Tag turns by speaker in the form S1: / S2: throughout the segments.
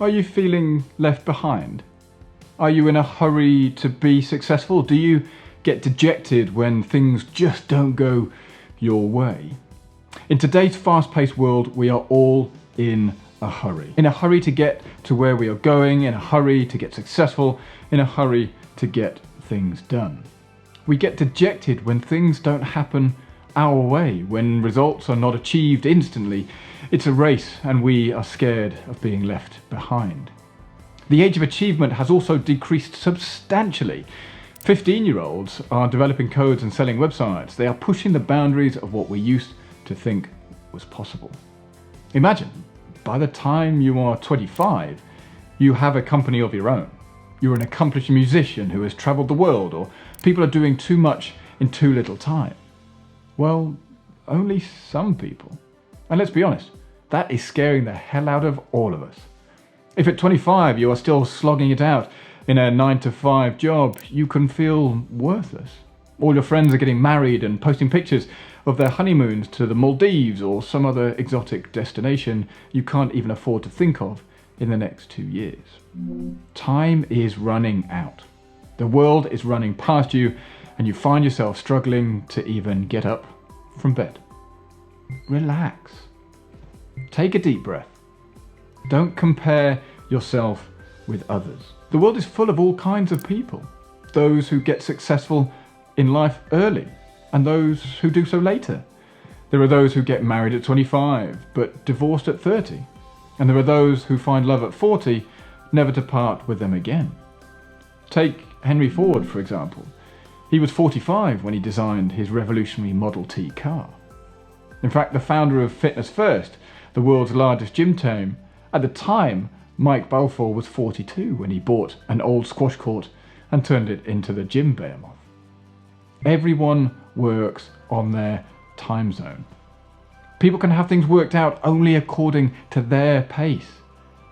S1: Are you feeling left behind? Are you in a hurry to be successful? Do you get dejected when things just don't go your way? In today's fast-paced world, we are all in a hurry. In a hurry to get to where we are going, in a hurry to get successful, in a hurry to get things done. We get dejected when things don't happen our way, when results are not achieved instantly. It's a race and we are scared of being left behind. The age of achievement has also decreased substantially. 15-year-olds are developing codes and selling websites. They are pushing the boundaries of what we used to think was possible. Imagine, by the time you are 25, you have a company of your own. You're an accomplished musician who has traveled the world, or people are doing too much in too little time. Well, only some people. And let's be honest, that is scaring the hell out of all of us. If at 25 you are still slogging it out in a 9-to-5 job, you can feel worthless. All your friends are getting married and posting pictures of their honeymoons to the Maldives or some other exotic destination you can't even afford to think of in the next 2 years. Time is running out. The world is running past you and you find yourself struggling to even get up from bed. Relax. Take a deep breath. Don't compare yourself with others. The world is full of all kinds of people. Those who get successful in life early and those who do so later. There are those who get married at 25 but divorced at 30. And there are those who find love at 40, never to part with them again. Take Henry Ford, for example. He was 45 when he designed his revolutionary Model T car. In fact, the founder of Fitness First, the world's largest gym chain, at the time, Mike Balfour was 42 when he bought an old squash court and turned it into the gym behemoth. Everyone works on their time zone. People can have things worked out only according to their pace.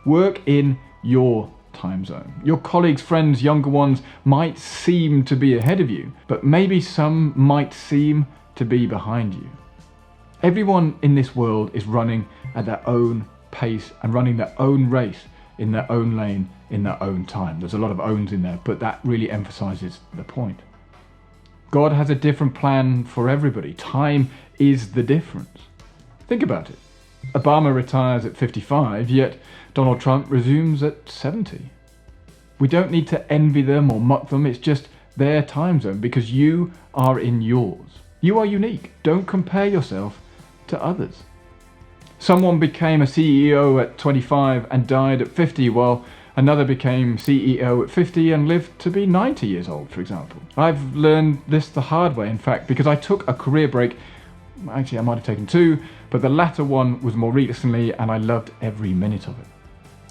S1: Work in your time zone. Your colleagues, friends, younger ones might seem to be ahead of you, but maybe some might seem to be behind you. Everyone in this world is running at their own pace and running their own race in their own lane, in their own time. There's a lot of owns in there, but that really emphasizes the point. God has a different plan for everybody. Time is the difference. Think about it. Obama retires at 55, yet Donald Trump resumes at 70. We don't need to envy them or mock them, it's just their time zone because you are in yours. You are unique. Don't compare yourself to others. Someone became a CEO at 25 and died at 50, while another became CEO at 50 and lived to be 90 years old, for example. I've learned this the hard way, in fact, because I took a career break. Actually, I might have taken 2, but the latter one was more recently and I loved every minute of it.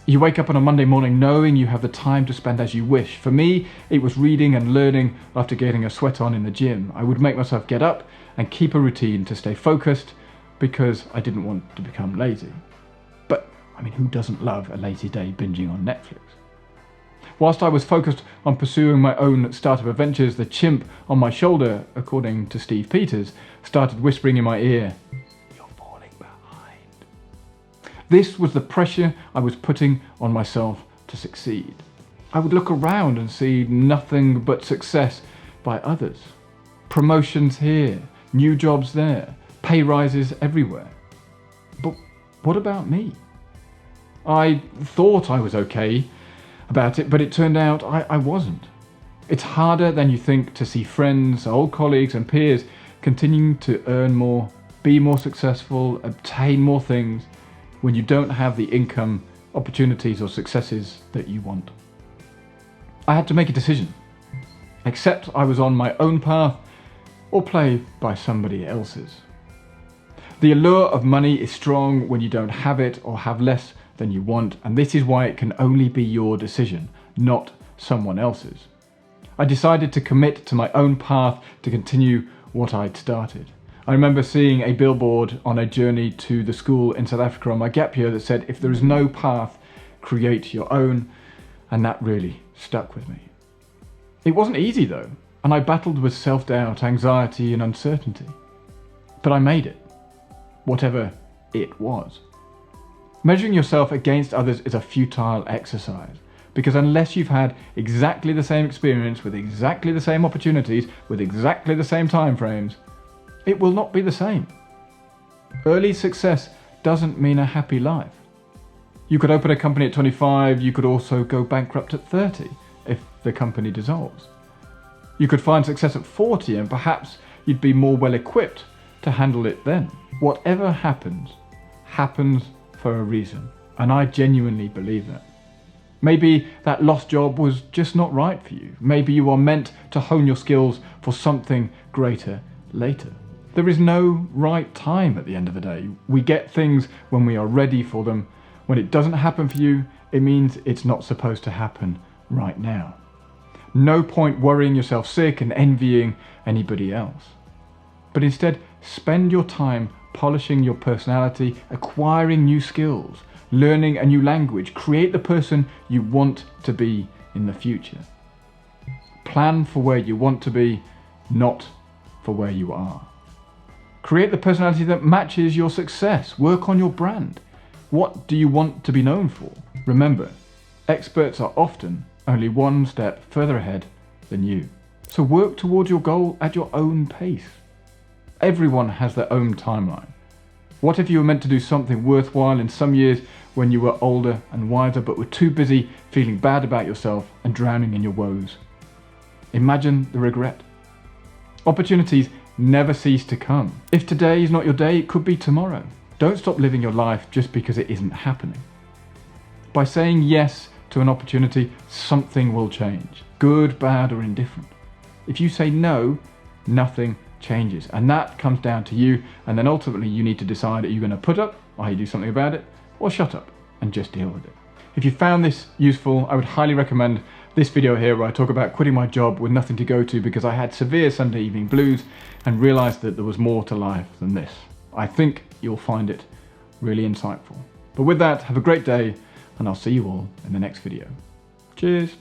S1: You wake up on a Monday morning knowing you have the time to spend as you wish. For me, it was reading and learning after getting a sweat on in the gym. I would make myself get up and keep a routine to stay focused because I didn't want to become lazy. But, who doesn't love a lazy day binging on Netflix? Whilst I was focused on pursuing my own startup adventures, the chimp on my shoulder, according to Steve Peters, started whispering in my ear, "You're falling behind." This was the pressure I was putting on myself to succeed. I would look around and see nothing but success by others. Promotions here, new jobs there, pay rises everywhere. But what about me? I thought I was okay about it, but it turned out I wasn't. It's harder than you think to see friends, old colleagues and peers continuing to earn more, be more successful, obtain more things when you don't have the income, opportunities or successes that you want. I had to make a decision. Accept I was on my own path or play by somebody else's. The allure of money is strong when you don't have it or have less than you want, and this is why it can only be your decision, not someone else's. I decided to commit to my own path to continue what I'd started. I remember seeing a billboard on a journey to the school in South Africa on my gap year that said, "If there is no path, create your own," and that really stuck with me. It wasn't easy though, and I battled with self-doubt, anxiety and uncertainty. But I made it, whatever it was. Measuring yourself against others is a futile exercise, because unless you've had exactly the same experience with exactly the same opportunities, with exactly the same time frames, it will not be the same. Early success doesn't mean a happy life. You could open a company at 25, you could also go bankrupt at 30 if the company dissolves. You could find success at 40 and perhaps you'd be more well equipped to handle it then. Whatever happens, happens for a reason, and I genuinely believe that. Maybe that lost job was just not right for you. Maybe you are meant to hone your skills for something greater later. There is no right time at the end of the day. We get things when we are ready for them. When it doesn't happen for you, it means it's not supposed to happen right now. No point worrying yourself sick and envying anybody else. But instead, spend your time polishing your personality, acquiring new skills, learning a new language, create the person you want to be in the future. Plan for where you want to be, not for where you are. Create the personality that matches your success. Work on your brand. What do you want to be known for? Remember, experts are often only one step further ahead than you. So work towards your goal at your own pace. Everyone has their own timeline. What if you were meant to do something worthwhile in some years when you were older and wiser, but were too busy feeling bad about yourself and drowning in your woes? Imagine the regret. Opportunities never cease to come. If today is not your day, it could be tomorrow. Don't stop living your life just because it isn't happening. By saying yes to an opportunity, something will change, good, bad, or indifferent. If you say no, nothing changes, and that comes down to you, and then ultimately you need to decide, are you going to put up, or you do something about it, or shut up and just deal with it. If you found this useful, I would highly recommend this video here where I talk about quitting my job with nothing to go to because I had severe Sunday evening blues and realized that there was more to life than this. I think you'll find it really insightful. But with that, have a great day, and I'll see you all in the next video. Cheers.